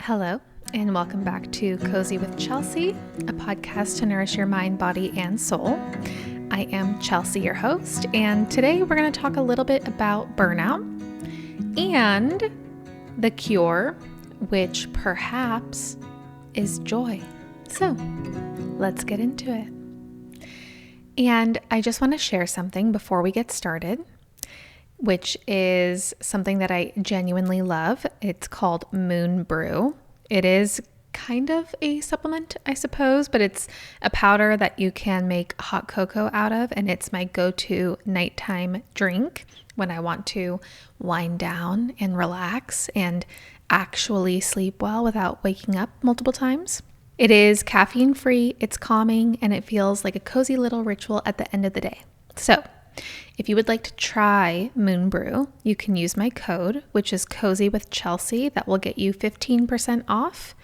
Hello, and welcome back to Cozy with Chelsea, a podcast to nourish your mind, body, and soul. I am Chelsea, your host, and today we're going to talk a little bit about burnout and the cure, which perhaps is joy. So let's get into it. And I just want to share something before we get started, which is something that I genuinely love. It's called Brew. It is kind of a supplement, I suppose, but it's a powder that you can make hot cocoa out of, and it's my go-to nighttime drink when I want to wind down and relax and actually sleep well without waking up multiple times. It is caffeine-free, it's calming, and it feels like a cozy little ritual at the end of the day. So, if you would like to try Brew, you can use my code, which is Cozy with Chelsea. That will get you 15% off.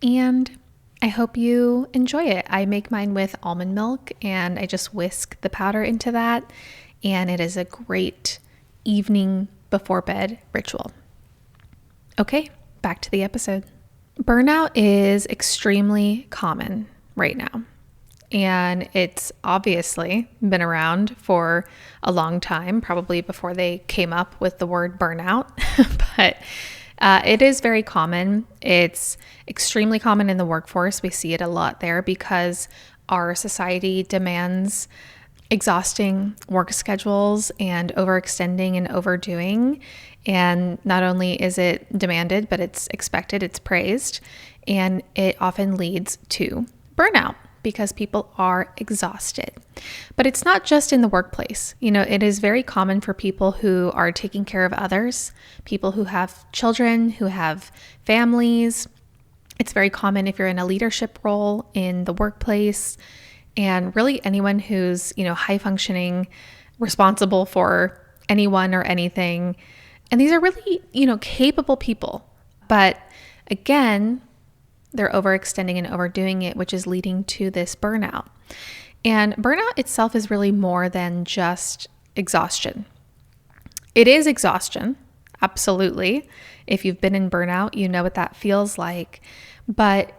And I hope you enjoy it. I make mine with almond milk and I just whisk the powder into that. And it is a great evening before bed ritual. Okay, back to the episode. Burnout is extremely common right now. And it's obviously been around for a long time, probably before they came up with the word burnout, but it is very common. It's extremely common in the workforce. We see it a lot there because our society demands exhausting work schedules and overextending and overdoing. And not only is it demanded, but it's expected, it's praised, and it often leads to burnout, because people are exhausted. But it's not just in the workplace. You know, it is very common for people who are taking care of others, people who have children, who have families. It's very common if you're in a leadership role in the workplace, and really anyone who's, high functioning, responsible for anyone or anything. And these are really, capable people. But again, they're overextending and overdoing it, which is leading to this burnout. And burnout itself is really more than just exhaustion. It is exhaustion, absolutely. If you've been in burnout, you know what that feels like. But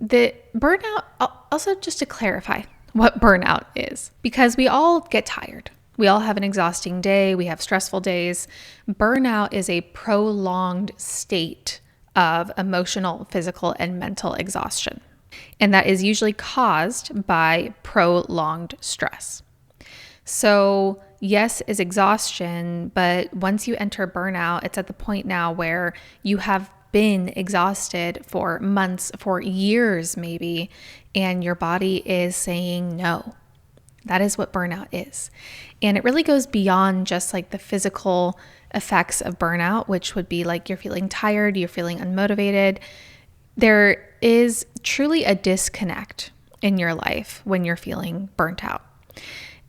the burnout, also just to clarify what burnout is, because we all get tired. We all have an exhausting day. We have stressful days. Burnout is a prolonged state of emotional, physical, and mental exhaustion. And that is usually caused by prolonged stress. So yes, is exhaustion, but once you enter burnout, it's at the point now where you have been exhausted for months, for years maybe, and your body is saying no. That is what burnout is. And it really goes beyond just like the physical effects of burnout, which would be like you're feeling tired, you're feeling unmotivated. There is truly a disconnect in your life when you're feeling burnt out.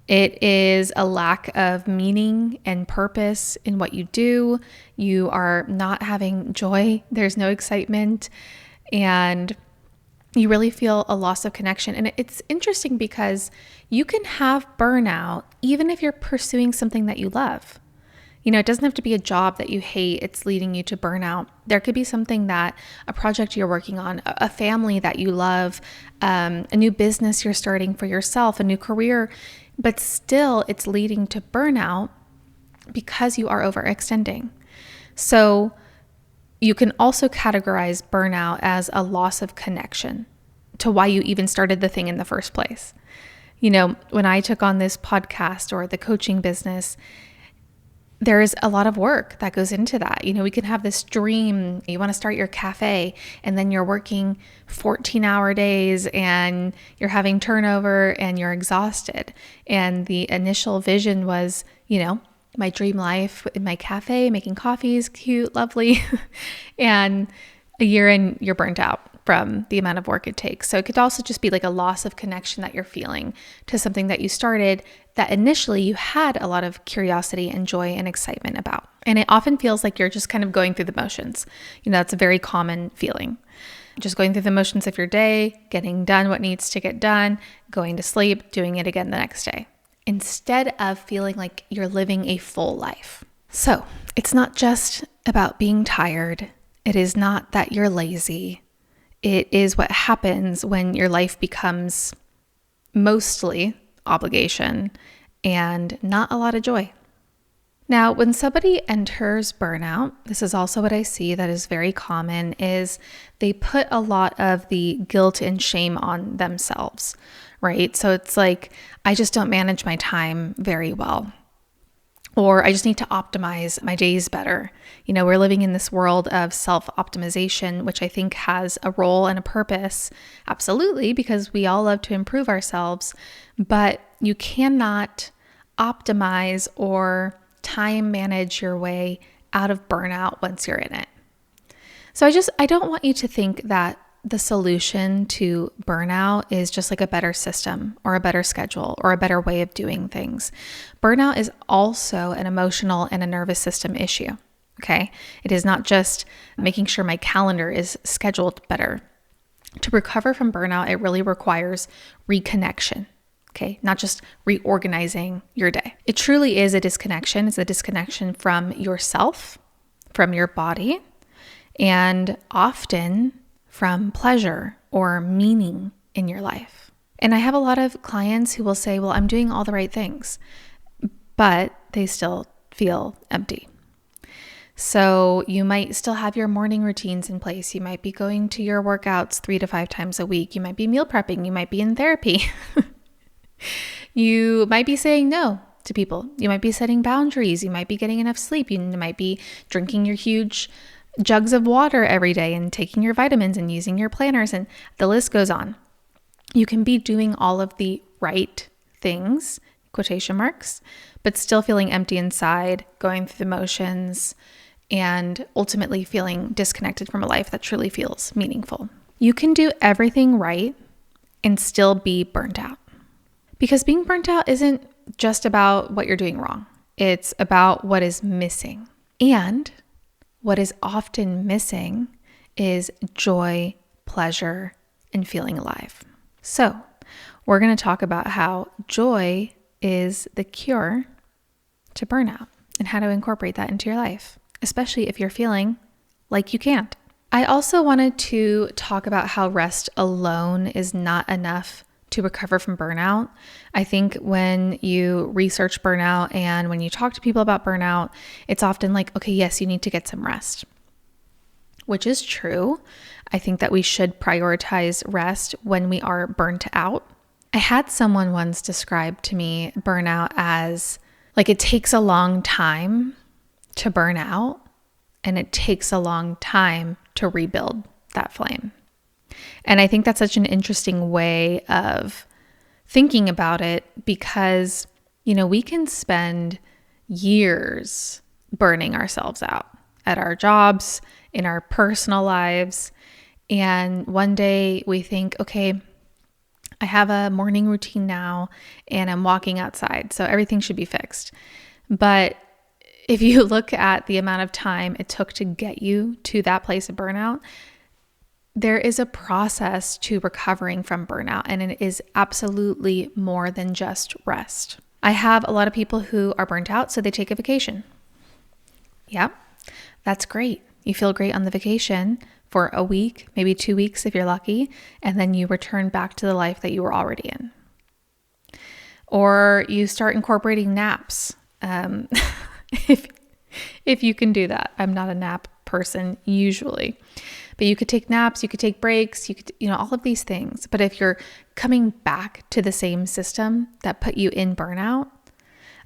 It is a lack of meaning and purpose in what you do. You are not having joy. There's no excitement. And you really feel a loss of connection. And it's interesting because you can have burnout even if you're pursuing something that you love. It doesn't have to be a job that you hate. It's leading you to burnout. There could be something a project you're working on, a family that you love, a new business you're starting for yourself, a new career, but still it's leading to burnout because you are overextending. So you can also categorize burnout as a loss of connection to why you even started the thing in the first place. When I took on this podcast or the coaching business, there is a lot of work that goes into that. We can have this dream. You want to start your cafe, and then you're working 14-hour days and you're having turnover and you're exhausted. And the initial vision was, my dream life in my cafe, making coffees, cute, lovely. And a year in, you're burnt out from the amount of work it takes. So it could also just be like a loss of connection that you're feeling to something that you started that initially you had a lot of curiosity and joy and excitement about. And it often feels like you're just kind of going through the motions. That's a very common feeling. Just going through the motions of your day, getting done what needs to get done, going to sleep, doing it again the next day, instead of feeling like you're living a full life. So it's not just about being tired It is not that you're lazy. It is what happens when your life becomes mostly obligation and not a lot of joy. Now, when somebody enters burnout, this is also what I see that is very common, is they put a lot of the guilt and shame on themselves, right? So it's like, I just don't manage my time very well, or I just need to optimize my days better. We're living in this world of self-optimization, which I think has a role and a purpose, absolutely, because we all love to improve ourselves, but you cannot optimize or time manage your way out of burnout once you're in it. So I don't want you to think that the solution to burnout is just like a better system or a better schedule or a better way of doing things. Burnout is also an emotional and a nervous system issue. Okay. It is not just making sure my calendar is scheduled better. To recover from burnout, it really requires reconnection. Okay, not just reorganizing your day. It truly is a disconnection. It's a disconnection from yourself, from your body, and often from pleasure or meaning in your life. And I have a lot of clients who will say, well, I'm doing all the right things, but they still feel empty. So you might still have your morning routines in place. You might be going to your workouts 3 to 5 times a week. You might be meal prepping. You might be in therapy. You might be saying no to people. You might be setting boundaries. You might be getting enough sleep. You might be drinking your huge jugs of water every day and taking your vitamins and using your planners, and the list goes on. You can be doing all of the right things, quotation marks, but still feeling empty inside, going through the motions, and ultimately feeling disconnected from a life that truly feels meaningful. You can do everything right and still be burnt out. Because being burnt out isn't just about what you're doing wrong. It's about what is missing. And what is often missing is joy, pleasure, and feeling alive. So we're going to talk about how joy is the cure to burnout and how to incorporate that into your life, especially if you're feeling like you can't. I also wanted to talk about how rest alone is not enough to recover from burnout. I think when you research burnout and when you talk to people about burnout, it's often like, okay, yes, you need to get some rest, which is true. I think that we should prioritize rest when we are burnt out. I had someone once describe to me burnout as like it takes a long time to burn out and it takes a long time to rebuild that flame. And I think that's such an interesting way of thinking about it because, we can spend years burning ourselves out at our jobs, in our personal lives. And one day we think, okay, I have a morning routine now and I'm walking outside, so everything should be fixed. But if you look at the amount of time it took to get you to that place of burnout, there is a process to recovering from burnout, and it is absolutely more than just rest. I have a lot of people who are burnt out, so they take a vacation. Yep, that's great. You feel great on the vacation for a week, maybe 2 weeks if you're lucky, and then you return back to the life that you were already in. Or you start incorporating naps. If you can do that. I'm not a nap person usually. But you could take naps, you could take breaks, you could, all of these things. But if you're coming back to the same system that put you in burnout,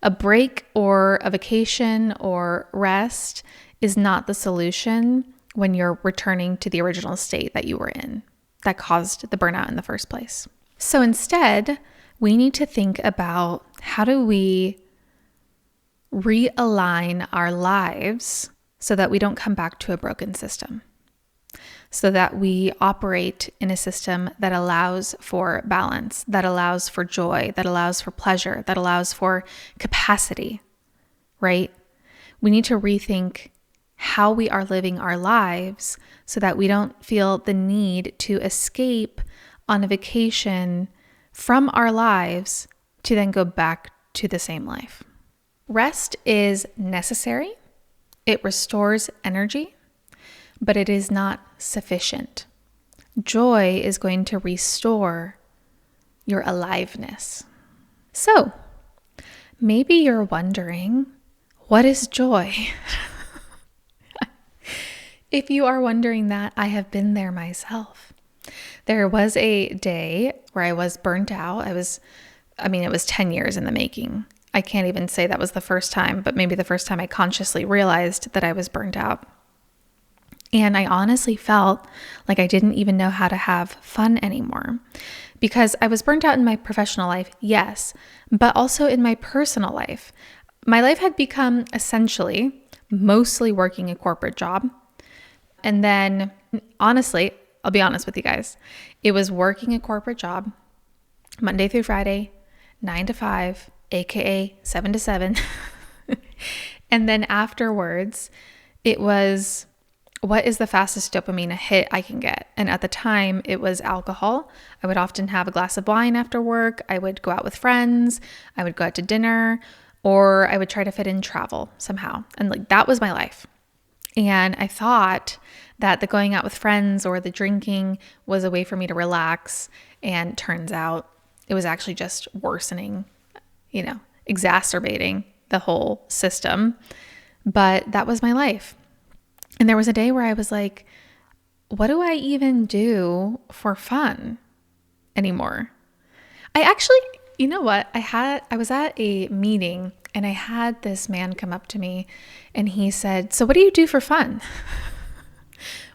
a break or a vacation or rest is not the solution when you're returning to the original state that you were in that caused the burnout in the first place. So instead, we need to think about how do we realign our lives so that we don't come back to a broken system, so that we operate in a system that allows for balance, that allows for joy, that allows for pleasure, that allows for capacity, right? We need to rethink how we are living our lives so that we don't feel the need to escape on a vacation from our lives to then go back to the same life. Rest is necessary. It restores energy, but it is not sufficient. Joy is going to restore your aliveness. So, maybe you're wondering, what is joy? If you are wondering that, I have been there myself. There was a day where I was burnt out. It was 10 years in the making. I can't even say that was the first time, but maybe the first time I consciously realized that I was burnt out. And I honestly felt like I didn't even know how to have fun anymore, because I was burnt out in my professional life, yes, but also in my personal life. My life had become essentially mostly working a corporate job. And then honestly, I'll be honest with you guys, it was working a corporate job Monday through Friday, 9 to 5, AKA 7 to 7. And then afterwards, it was, what is the fastest dopamine hit I can get? And at the time, it was alcohol. I would often have a glass of wine after work. I would go out with friends. I would go out to dinner, or I would try to fit in travel somehow. And like that was my life. And I thought that the going out with friends or the drinking was a way for me to relax. And turns out it was actually just worsening, exacerbating the whole system. But that was my life. And there was a day where I was like, what do I even do for fun anymore? I actually, you know what? I was at a meeting and I had this man come up to me and he said, so what do you do for fun?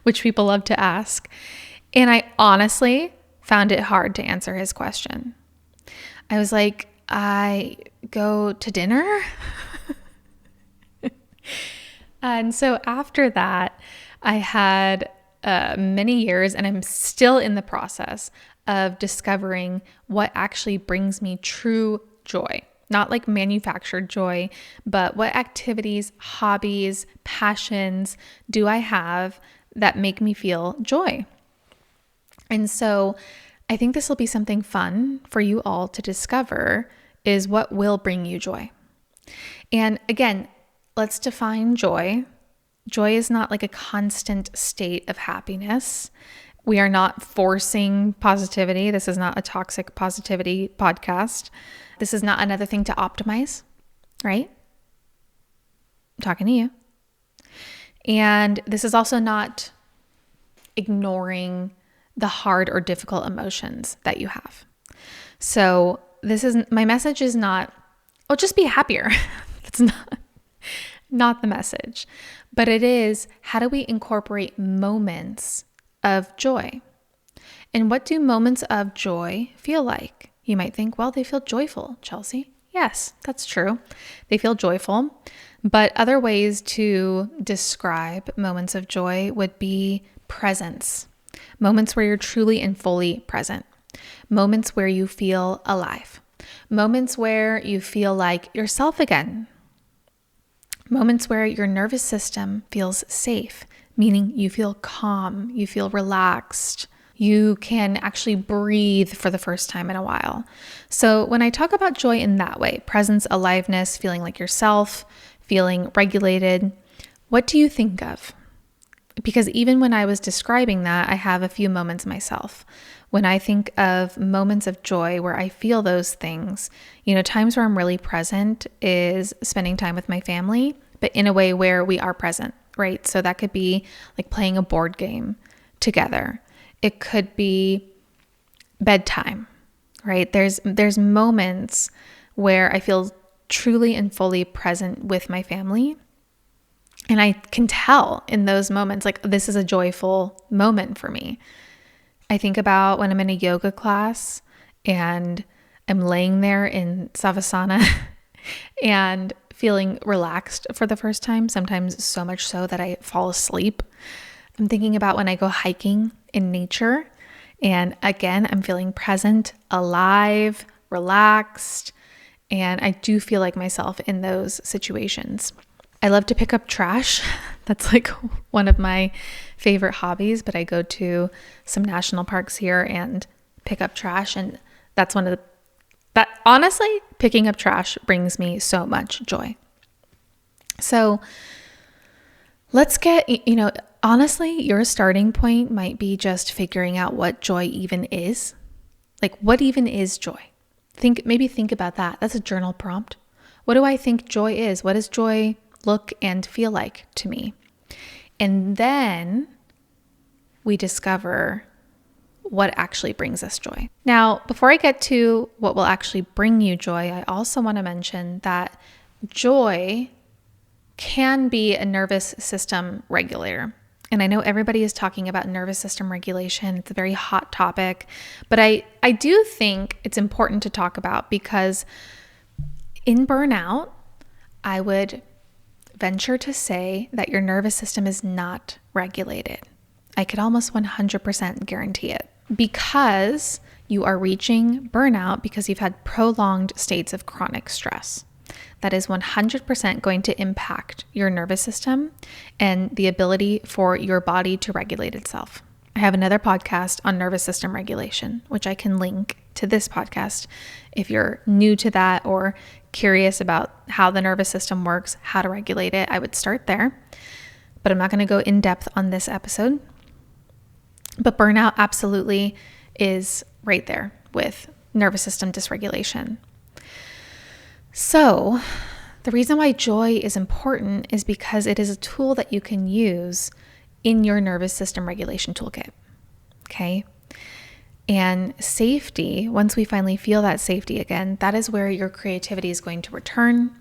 Which people love to ask. And I honestly found it hard to answer his question. I was like, I go to dinner. And so after that, I had many years, and I'm still in the process of discovering what actually brings me true joy. Not like manufactured joy, but what activities, hobbies, passions do I have that make me feel joy? And so I think this will be something fun for you all to discover, is what will bring you joy. And again, let's define joy. Joy is not like a constant state of happiness. We are not forcing positivity. This is not a toxic positivity podcast. This is not another thing to optimize, right? I'm talking to you. And this is also not ignoring the hard or difficult emotions that you have. So my message is not, oh, just be happier. It's not the message, but it is, how do we incorporate moments of joy? And what do moments of joy feel like? You might think, well, they feel joyful, Chelsea. Yes, that's true. They feel joyful, but other ways to describe moments of joy would be presence, moments where you're truly and fully present, moments where you feel alive, moments where you feel like yourself again, moments where your nervous system feels safe, meaning you feel calm, you feel relaxed, you can actually breathe for the first time in a while. So when I talk about joy in that way, presence, aliveness, feeling like yourself, feeling regulated, what do you think of? Because even when I was describing that, I have a few moments myself. When I think of moments of joy where I feel those things, times where I'm really present is spending time with my family, but in a way where we are present, right? So that could be like playing a board game together. It could be bedtime, right? There's moments where I feel truly and fully present with my family. And I can tell in those moments, like, this is a joyful moment for me. I think about when I'm in a yoga class and I'm laying there in Savasana and feeling relaxed for the first time, sometimes so much so that I fall asleep. I'm thinking about when I go hiking in nature, and again, I'm feeling present, alive, relaxed, and I do feel like myself in those situations. I love to pick up trash. That's like one of my favorite hobbies, but I go to some national parks here and pick up trash, and that's honestly, picking up trash brings me so much joy. So let's get, honestly, your starting point might be just figuring out what joy even is. Like, what even is joy? Maybe think about that. That's a journal prompt. What do I think joy is? What does joy look and feel like to me? And then we discover what actually brings us joy. Now, before I get to what will actually bring you joy, I also want to mention that joy can be a nervous system regulator. And I know everybody is talking about nervous system regulation. It's a very hot topic, but I do think it's important to talk about because in burnout, I would venture to say that your nervous system is not regulated. I could almost 100% guarantee it because you are reaching burnout because you've had prolonged states of chronic stress. That is 100% going to impact your nervous system and the ability for your body to regulate itself. I have another podcast on nervous system regulation, which I can link to this podcast if you're new to that or curious about how the nervous system works, how to regulate it. I would start there, but I'm not going to go in depth on this episode. But burnout absolutely is right there with nervous system dysregulation. So the reason why joy is important is because it is a tool that you can use in your nervous system regulation toolkit. Okay. And safety, once we finally feel that safety again, that is where your creativity is going to return.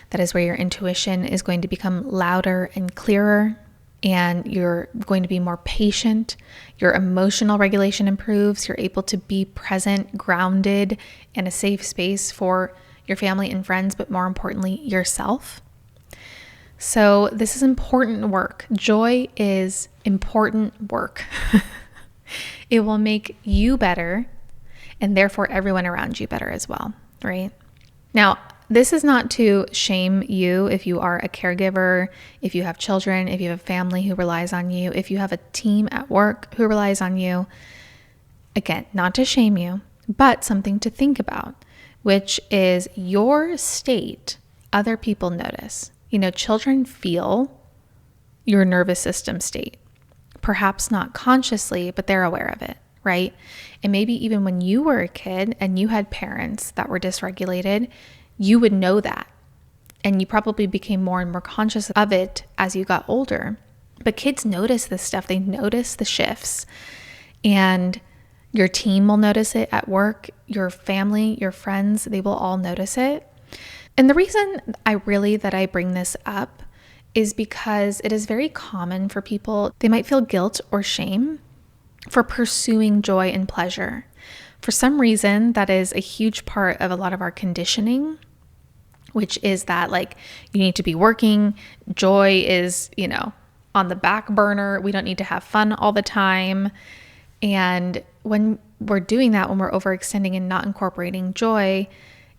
That is where your intuition is going to become louder and clearer. And you're going to be more patient. Your emotional regulation improves. You're able to be present, grounded, in a safe space for your family and friends, but more importantly, yourself. So this is important work. Joy is important work. It will make you better and therefore everyone around you better as well, right? Now, this is not to shame you if you are a caregiver, if you have children, if you have a family who relies on you, if you have a team at work who relies on you. Again, not to shame you, but something to think about, which is your state, other people notice. Children feel your nervous system state, perhaps not consciously, but they're aware of it, right? And maybe even when you were a kid and you had parents that were dysregulated, you would know that. And you probably became more and more conscious of it as you got older. But kids notice this stuff. They notice the shifts. And your team will notice it at work. Your family, your friends, they will all notice it. And the reason I bring this up is because it is very common for people, they might feel guilt or shame for pursuing joy and pleasure. For some reason, that is a huge part of a lot of our conditioning, which is that you need to be working. Joy is, on the back burner. We don't need to have fun all the time. And when we're doing that, when we're overextending and not incorporating joy,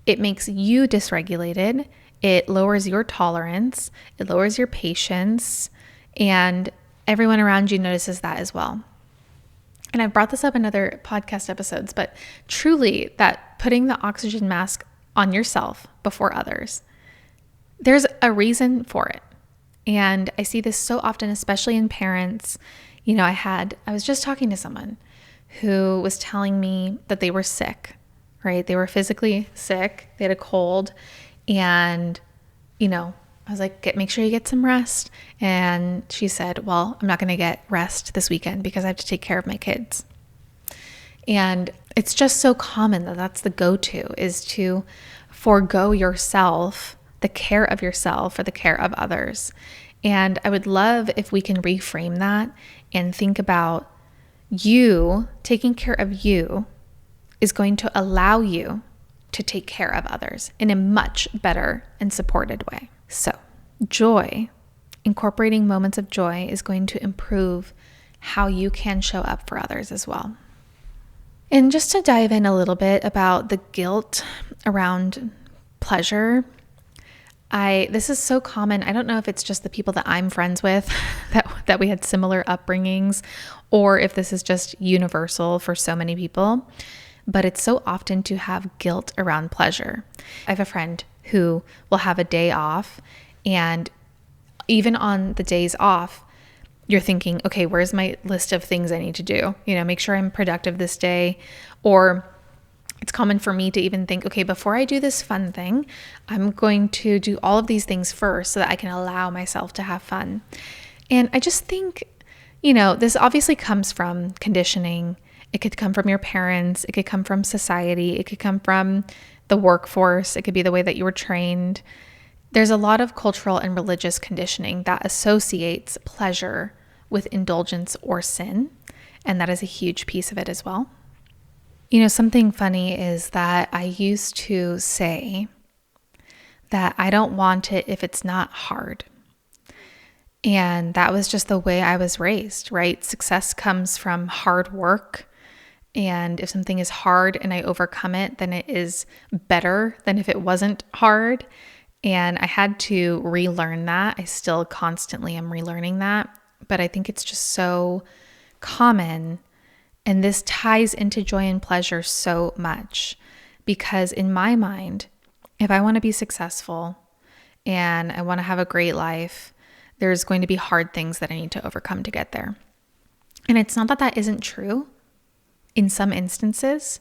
it makes you dysregulated. It lowers your tolerance. It lowers your patience. And everyone around you notices that as well. And I've brought this up in other podcast episodes, but truly that putting the oxygen mask on yourself before others, there's a reason for it. And I see this so often, especially in parents. I was just talking to someone who was telling me that they were sick, right? They were physically sick. They had a cold. And, I was like, make sure you get some rest. And she said, well, I'm not going to get rest this weekend because I have to take care of my kids. And it's just so common that that's the go-to, is to forego yourself, the care of yourself for the care of others. And I would love if we can reframe that and think about you taking care of you is going to allow you to take care of others in a much better and supported way. So joy, incorporating moments of joy, is going to improve how you can show up for others as well. And just to dive in a little bit about the guilt around pleasure, this is so common. I don't know if it's just the people that I'm friends with that we had similar upbringings, or if this is just universal for so many people, but it's so often to have guilt around pleasure. I have a friend who will have a day off, and even on the days off, you're thinking, okay, where's my list of things I need to do? Make sure I'm productive this day. Or it's common for me to even think, okay, before I do this fun thing, I'm going to do all of these things first so that I can allow myself to have fun. And I just think, this obviously comes from conditioning. It could come from your parents. It could come from society. It could come from the workforce. It could be the way that you were trained. There's a lot of cultural and religious conditioning that associates pleasure with indulgence or sin, and that is a huge piece of it as well. Something funny is that I used to say that I don't want it if it's not hard. And that was just the way I was raised, right? Success comes from hard work. And if something is hard and I overcome it, then it is better than if it wasn't hard. And I had to relearn that. I still constantly am relearning that. But I think it's just so common. And this ties into joy and pleasure so much. Because in my mind, if I want to be successful and I want to have a great life, there's going to be hard things that I need to overcome to get there. And it's not that that isn't true in some instances,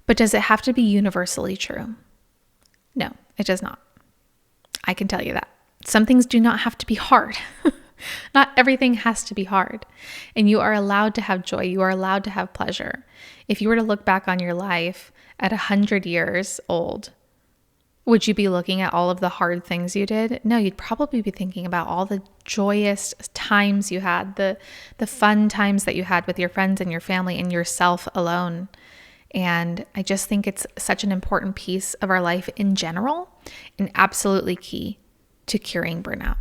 but does it have to be universally true? No, it does not. I can tell you that. Some things do not have to be hard. Not everything has to be hard. And you are allowed to have joy. You are allowed to have pleasure. If you were to look back on your life at 100 years old, would you be looking at all of the hard things you did? No, you'd probably be thinking about all the joyous times you had, the fun times that you had with your friends and your family and yourself alone. And I just think it's such an important piece of our life in general and absolutely key to curing burnout.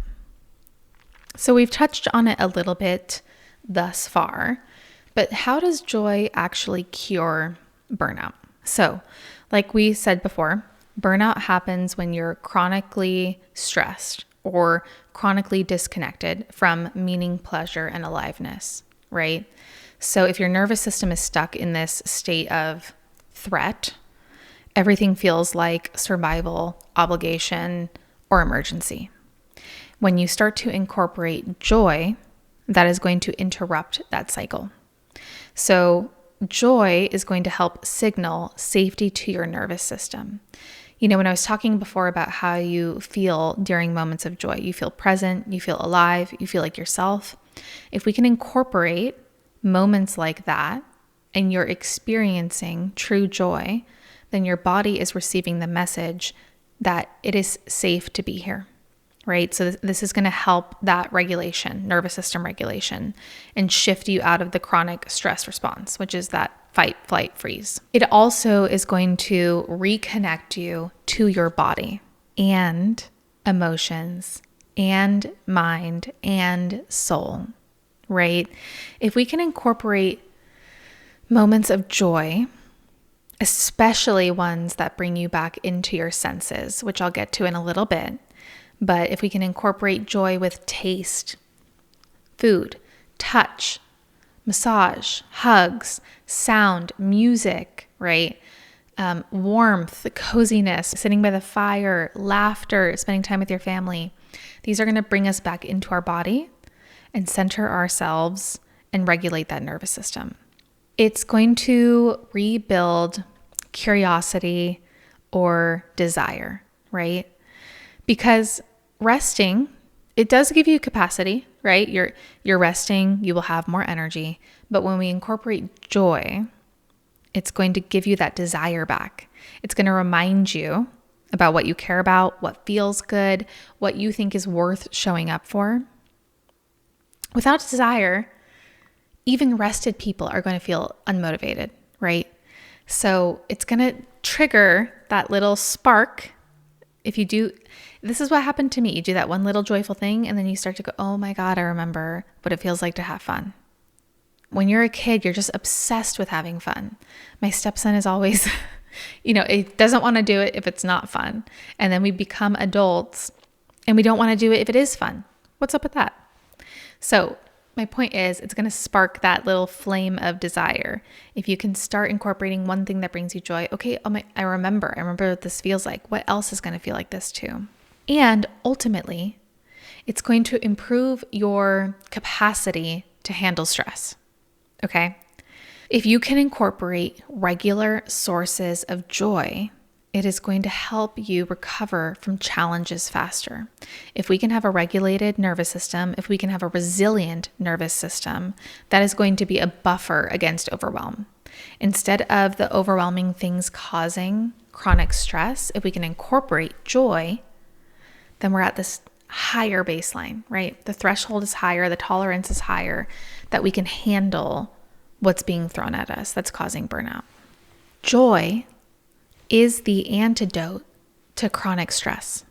So we've touched on it a little bit thus far, but how does joy actually cure burnout? So, like we said before, burnout happens when you're chronically stressed or chronically disconnected from meaning, pleasure, and aliveness, right? So if your nervous system is stuck in this state of threat, everything feels like survival, obligation, or emergency. When you start to incorporate joy, that is going to interrupt that cycle. Joy is going to help signal safety to your nervous system. When I was talking before about how you feel during moments of joy, you feel present, you feel alive, you feel like yourself. If we can incorporate moments like that and you're experiencing true joy, then your body is receiving the message that it is safe to be here, right? So this is going to help that regulation, nervous system regulation, and shift you out of the chronic stress response, which is that fight, flight, freeze. It also is going to reconnect you to your body and emotions and mind and soul, right? If we can incorporate moments of joy, especially ones that bring you back into your senses, which I'll get to in a little bit, but if we can incorporate joy with taste, food, touch, massage, hugs, sound, music, right? Warmth, coziness, sitting by the fire, laughter, spending time with your family. These are going to bring us back into our body and center ourselves and regulate that nervous system. It's going to rebuild curiosity or desire, right? Because resting, it does give you capacity, right? You're resting, you will have more energy. But when we incorporate joy, it's going to give you that desire back. It's going to remind you about what you care about, what feels good, what you think is worth showing up for. Without desire, even rested people are going to feel unmotivated, right? So it's going to trigger that little spark. This is what happened to me. You do that one little joyful thing and then you start to go, oh my God, I remember what it feels like to have fun. When you're a kid, you're just obsessed with having fun. My stepson is always, it doesn't want to do it if it's not fun. And then we become adults and we don't want to do it if it is fun. What's up with that? So my point is, it's going to spark that little flame of desire. If you can start incorporating one thing that brings you joy, okay, I remember what this feels like. What else is going to feel like this too? And ultimately, It's going to improve your capacity to handle stress. Okay? If you can incorporate regular sources of joy, it is going to help you recover from challenges faster. If we can have a regulated nervous system, if we can have a resilient nervous system, that is going to be a buffer against overwhelm. Instead of the overwhelming things causing chronic stress, if we can incorporate joy, then we're at this higher baseline, right? The threshold is higher, the tolerance is higher, that we can handle what's being thrown at us that's causing burnout. Joy is the antidote to chronic stress.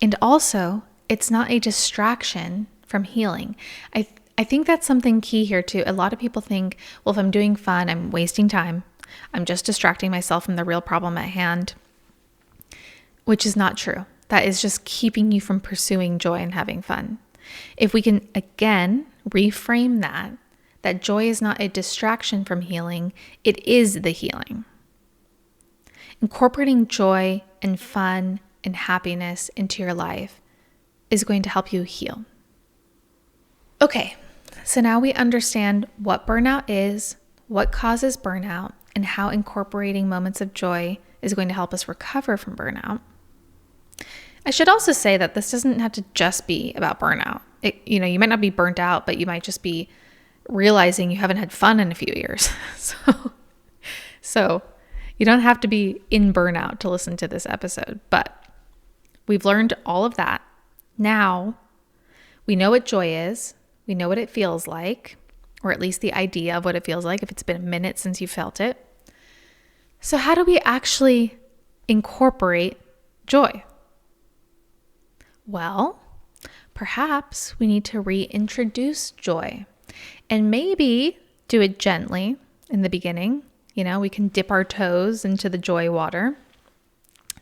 And also, it's not a distraction from healing. I think that's something key here too. A lot of people think, well, if I'm doing fun, I'm wasting time. I'm just distracting myself from the real problem at hand, which is not true. That is just keeping you from pursuing joy and having fun. If we can, again, reframe that joy is not a distraction from healing, it is the healing. Incorporating joy and fun and happiness into your life is going to help you heal. Okay, so now we understand what burnout is, what causes burnout, and how incorporating moments of joy is going to help us recover from burnout. I should also say that this doesn't have to just be about burnout. You might not be burnt out, but you might just be realizing you haven't had fun in a few years. So you don't have to be in burnout to listen to this episode, but we've learned all of that. Now we know what joy is. We know what it feels like, or at least the idea of what it feels like if it's been a minute since you felt it. So how do we actually incorporate joy? Well, perhaps we need to reintroduce joy and maybe do it gently in the beginning. We can dip our toes into the joy water.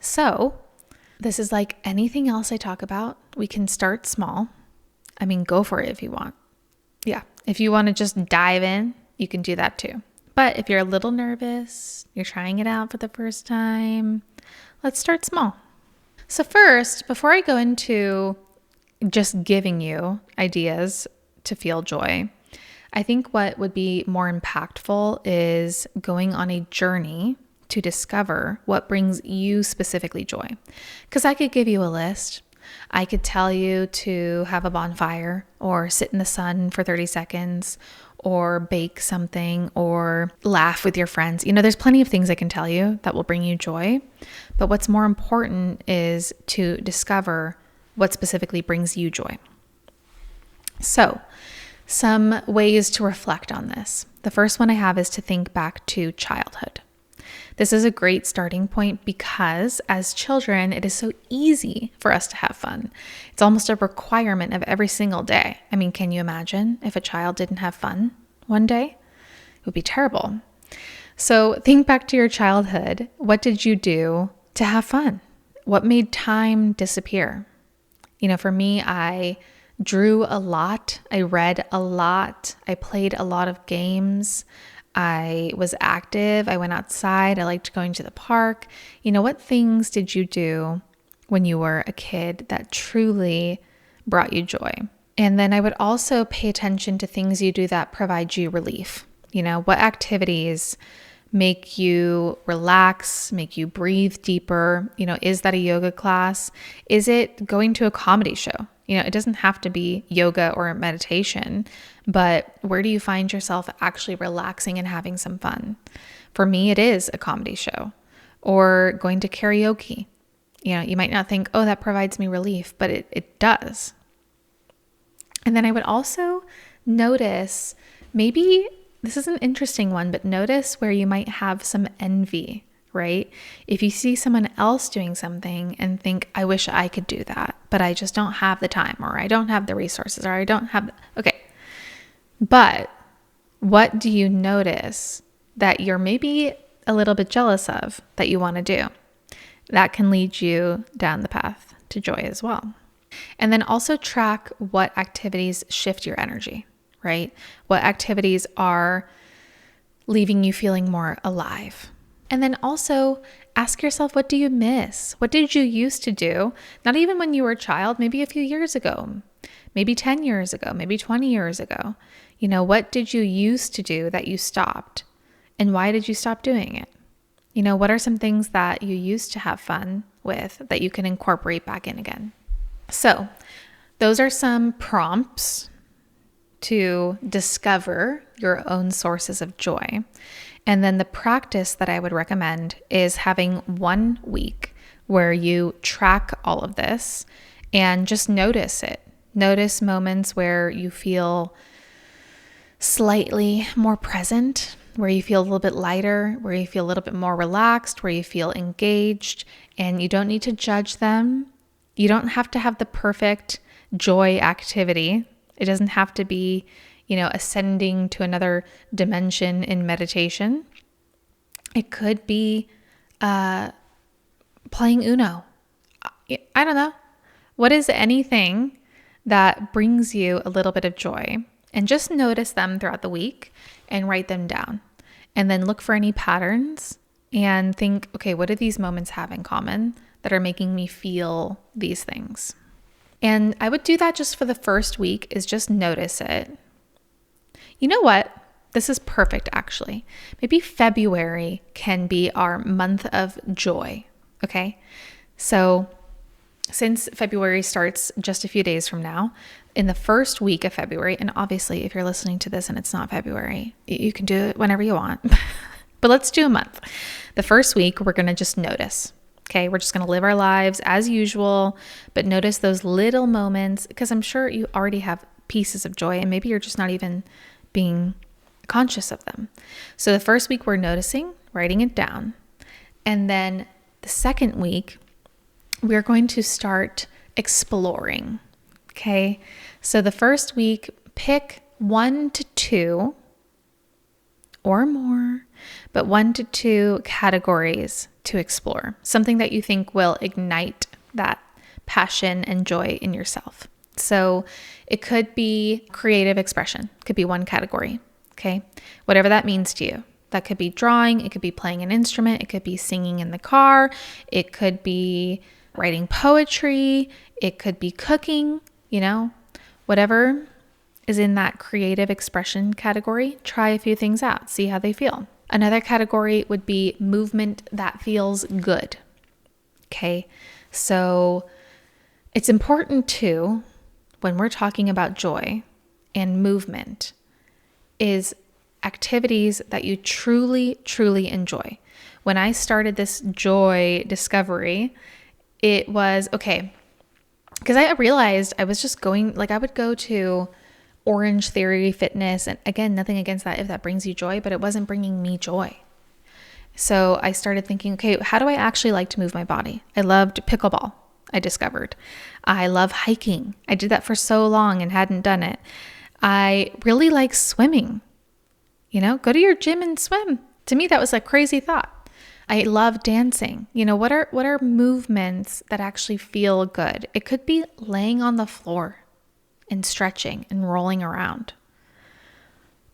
So this is like anything else I talk about. We can start small. Go for it if you want. Yeah. If you want to just dive in, you can do that too. But if you're a little nervous, you're trying it out for the first time, let's start small. So first, before I go into just giving you ideas to feel joy, I think what would be more impactful is going on a journey to discover what brings you specifically joy. Because I could give you a list. I could tell you to have a bonfire or sit in the sun for 30 seconds or bake something or laugh with your friends. There's plenty of things I can tell you that will bring you joy. But what's more important is to discover what specifically brings you joy. So, some ways to reflect on this. The first one I have is to think back to childhood. This is a great starting point because as children, it is so easy for us to have fun. It's almost a requirement of every single day. Can you imagine if a child didn't have fun one day? It would be terrible. So think back to your childhood. What did you do to have fun? What made time disappear? For me, I drew a lot. I read a lot. I played a lot of games. I was active. I went outside. I liked going to the park. What things did you do when you were a kid that truly brought you joy? And then I would also pay attention to things you do that provide you relief. What activities make you relax, make you breathe deeper? Is that a yoga class? Is it going to a comedy show? It doesn't have to be yoga or meditation, but where do you find yourself actually relaxing and having some fun? For me, it is a comedy show or going to karaoke. You might not think, oh, that provides me relief, but it does. And then I would also notice, maybe this is an interesting one, but notice where you might have some envy, right? If you see someone else doing something and think, I wish I could do that, but I just don't have the time, or I don't have the resources, or I don't have, okay. But what do you notice that you're maybe a little bit jealous of that you want to do? That can lead you down the path to joy as well. And then also track what activities shift your energy, right? What activities are leaving you feeling more alive. And then also Ask yourself, what do you miss? What did you used to do? Not even when you were a child, maybe a few years ago, maybe 10 years ago, maybe 20 years ago. What did you used to do that you stopped? And why did you stop doing it? What are some things that you used to have fun with that you can incorporate back in again? So those are some prompts to discover your own sources of joy. And then the practice that I would recommend is having 1 week where you track all of this and just notice it. Notice moments where you feel slightly more present, where you feel a little bit lighter, where you feel a little bit more relaxed, where you feel engaged, and you don't need to judge them. You don't have to have the perfect joy activity. It doesn't have to be, ascending to another dimension in meditation. It could be playing Uno. I don't know. What is anything that brings you a little bit of joy? And just notice them throughout the week and write them down. And then look for any patterns and think, okay, what do these moments have in common that are making me feel these things? And I would do that just for the first week, is just notice it. You know what? This is perfect, actually. Maybe February can be our month of joy, okay? So since February starts just a few days from now, in the first week of February, and obviously if you're listening to this and it's not February, you can do it whenever you want, but let's do a month. The first week, we're going to just notice, okay? We're just going to live our lives as usual, but notice those little moments, because I'm sure you already have pieces of joy and maybe you're just not even being conscious of them. So the first week we're noticing, writing it down. And then the second week, we're going to start exploring. Okay. So the first week, pick 1 to 2 or more, but 1 to 2 categories to explore. Something that you think will ignite that passion and joy in yourself. So it could be creative expression, could be one category. Okay. Whatever that means to you. That could be drawing. It could be playing an instrument. It could be singing in the car. It could be writing poetry. It could be cooking. Whatever is in that creative expression category, try a few things out, see how they feel. Another category would be movement that feels good. Okay. So it's important too, when we're talking about joy and movement, is activities that you truly, truly enjoy. When I started this joy discovery, it was okay. Because I realized I was just going, I would go to Orange Theory Fitness, and again, nothing against that if that brings you joy, but it wasn't bringing me joy. So I started thinking, okay, how do I actually like to move my body? I loved pickleball, I discovered. I love hiking. I did that for so long and hadn't done it. I really like swimming. Go to your gym and swim. To me, that was a crazy thought. I love dancing. What are movements that actually feel good? It could be laying on the floor and stretching and rolling around.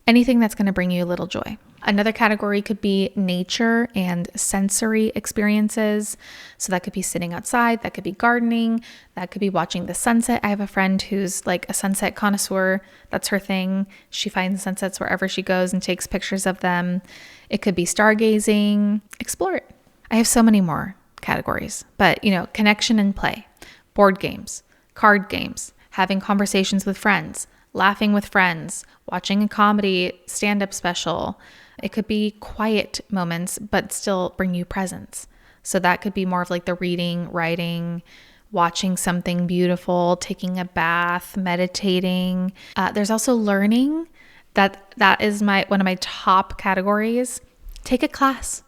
Anything that's going to bring you a little joy. Another category could be nature and sensory experiences. So that could be sitting outside, that could be gardening, that could be watching the sunset. I have a friend who's like a sunset connoisseur. That's her thing. She finds sunsets wherever she goes and takes pictures of them. It could be stargazing. Explore it. I have so many more categories, but connection and play, board games, card games, having conversations with friends, laughing with friends, watching a comedy stand-up special. It could be quiet moments, but still bring you presence. So that could be more of like the reading, writing, watching something beautiful, taking a bath, meditating. There's also learning. That is one of my top categories. Take a class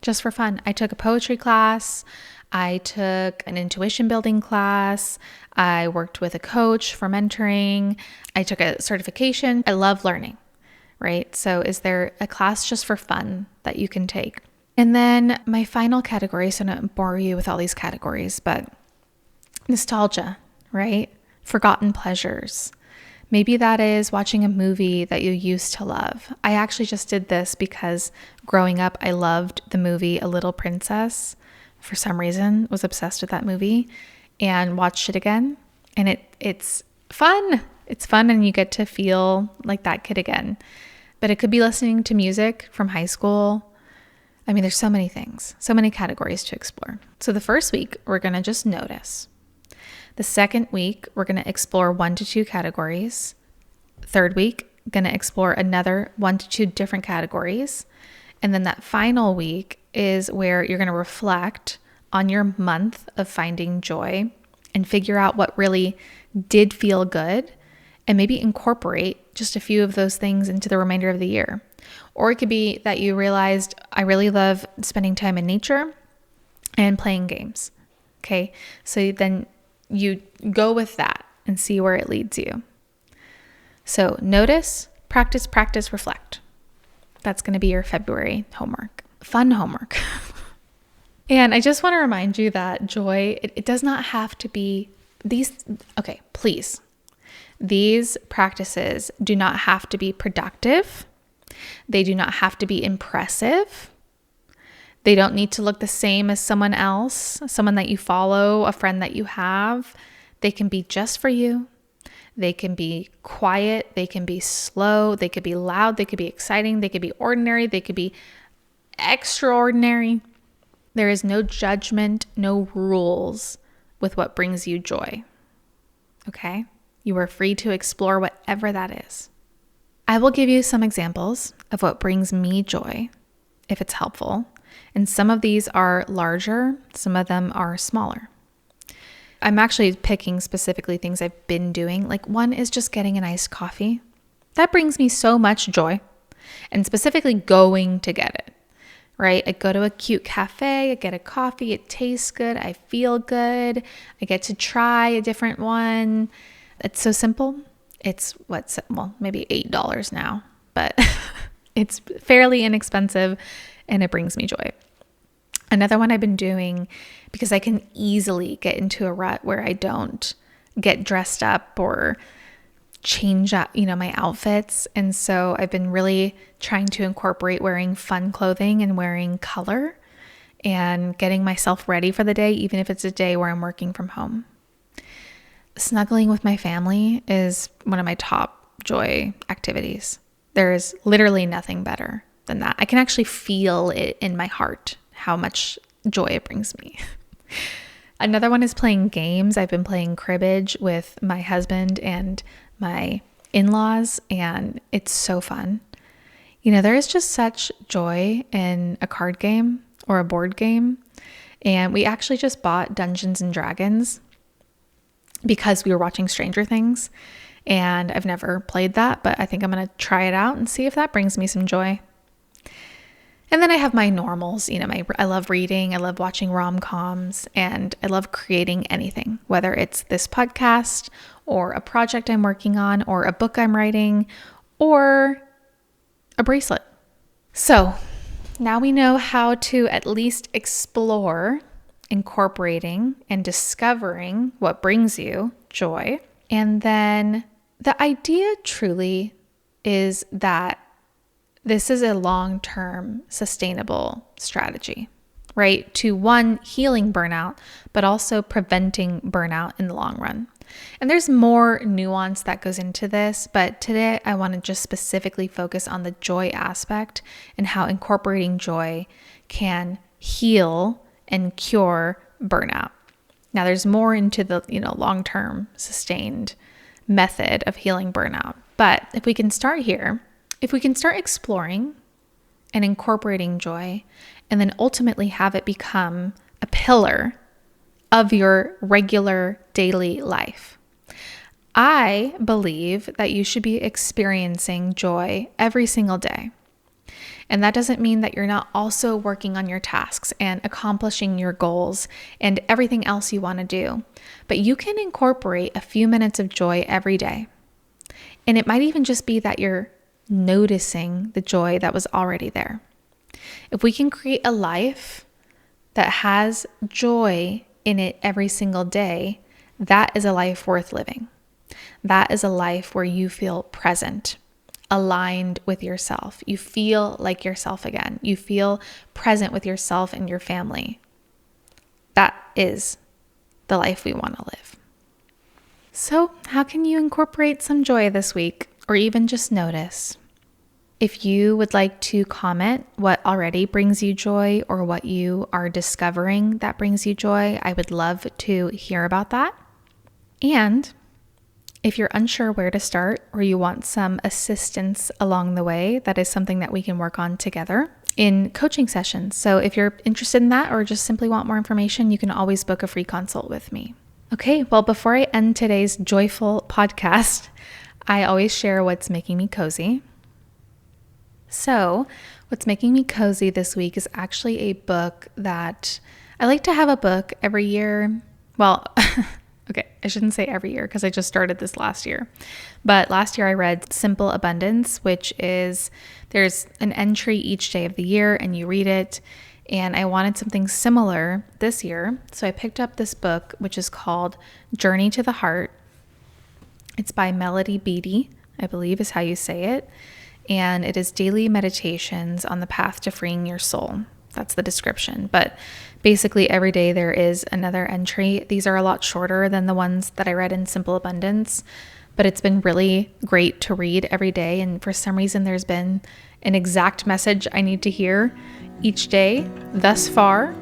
just for fun. I took a poetry class. I took an intuition building class. I worked with a coach for mentoring. I took a certification. I love learning, right? So is there a class just for fun that you can take? And then my final category, so I don't bore you with all these categories, but nostalgia, right? Forgotten pleasures. Maybe that is watching a movie that you used to love. I actually just did this because growing up, I loved the movie A Little Princess. For some reason, was obsessed with that movie and watched it again. And it's fun. It's fun, and you get to feel like that kid again. But it could be listening to music from high school. I mean, there's so many things, so many categories to explore. So the first week, we're going to just notice. The second week, we're going to explore 1 to 2 categories. Third week, going to explore another 1 to 2 different categories. And then that final week is where you're going to reflect on your month of finding joy and figure out what really did feel good, and maybe incorporate just a few of those things into the remainder of the year. Or it could be that you realized, I really love spending time in nature and playing games. Okay, so then you go with that and see where it leads you. So notice, practice, reflect. That's going to be your February homework. Fun homework. And I just want to remind you that joy, it does not have to be please. These practices do not have to be productive. They do not have to be impressive. They don't need to look the same as someone else, someone that you follow, a friend that you have. They can be just for you. They can be quiet. They can be slow. They could be loud. They could be exciting. They could be ordinary. They could be extraordinary. There is no judgment, no rules with what brings you joy. Okay? You are free to explore whatever that is. I will give you some examples of what brings me joy, if it's helpful. And some of these are larger, some of them are smaller. I'm actually picking specifically things I've been doing. Like one is just getting an iced coffee. That brings me so much joy. And specifically going to get it, right? I go to a cute cafe, I get a coffee, it tastes good, I feel good, I get to try a different one. It's so simple. It's maybe $8 now, but it's fairly inexpensive and it brings me joy. Another one I've been doing, because I can easily get into a rut where I don't get dressed up or change up, my outfits. And so I've been really trying to incorporate wearing fun clothing and wearing color and getting myself ready for the day, even if it's a day where I'm working from home. Snuggling with my family is one of my top joy activities. There's literally nothing better than that. I can actually feel it in my heart, how much joy it brings me. Another one is playing games. I've been playing cribbage with my husband and my in-laws, and it's so fun. There is just such joy in a card game or a board game. And we actually just bought Dungeons and Dragons because we were watching Stranger Things, and I've never played that, but I think I'm going to try it out and see if that brings me some joy. And then I have my normals, I love reading, I love watching rom-coms, and I love creating anything, whether it's this podcast or a project I'm working on or a book I'm writing or a bracelet. So now we know how to at least explore incorporating and discovering what brings you joy. And then the idea truly is that this is a long-term sustainable strategy, right? To one, healing burnout, but also preventing burnout in the long run. And there's more nuance that goes into this, but today I want to just specifically focus on the joy aspect and how incorporating joy can heal and cure burnout. Now there's more into the, long-term sustained method of healing burnout. But if we can start here, if we can start exploring and incorporating joy and then ultimately have it become a pillar of your regular daily life, I believe that you should be experiencing joy every single day. And that doesn't mean that you're not also working on your tasks and accomplishing your goals and everything else you want to do. But you can incorporate a few minutes of joy every day. And it might even just be that you're noticing the joy that was already there. If we can create a life that has joy in it every single day, that is a life worth living. That is a life where you feel present, aligned with yourself. You feel like yourself again. You feel present with yourself and your family. That is the life we want to live. So, how can you incorporate some joy this week, or even just notice? If you would like to comment what already brings you joy or what you are discovering that brings you joy, I would love to hear about that. And if you're unsure where to start or you want some assistance along the way, that is something that we can work on together in coaching sessions. So if you're interested in that or just simply want more information, you can always book a free consult with me. Okay, well, before I end today's joyful podcast, I always share what's making me cozy. So, what's making me cozy this week is actually a book that I like to have a book every year. Well, okay, I shouldn't say every year because I just started this last year. But last year I read Simple Abundance, which is there's an entry each day of the year and you read it. And I wanted something similar this year. So I picked up this book, which is called Journey to the Heart. It's by Melody Beattie, I believe is how you say it. And it is daily meditations on the path to freeing your soul. That's the description. But basically every day there is another entry. These are a lot shorter than the ones that I read in Simple Abundance, but it's been really great to read every day. And for some reason, there's been an exact message I need to hear each day thus far.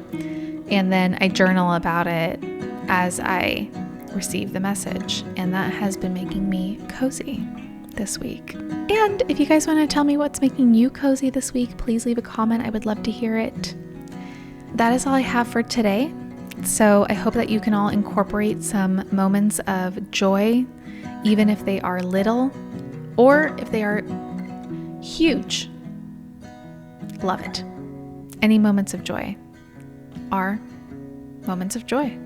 And then I journal about it as I receive the message. And that has been making me cozy this week. And if you guys want to tell me what's making you cozy this week, please leave a comment. I would love to hear it. That is all I have for today. So I hope that you can all incorporate some moments of joy, even if they are little or if they are huge. Love it. Any moments of joy are moments of joy.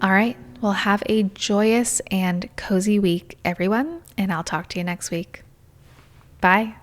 All right. Well, have a joyous and cozy week, everyone, and I'll talk to you next week. Bye.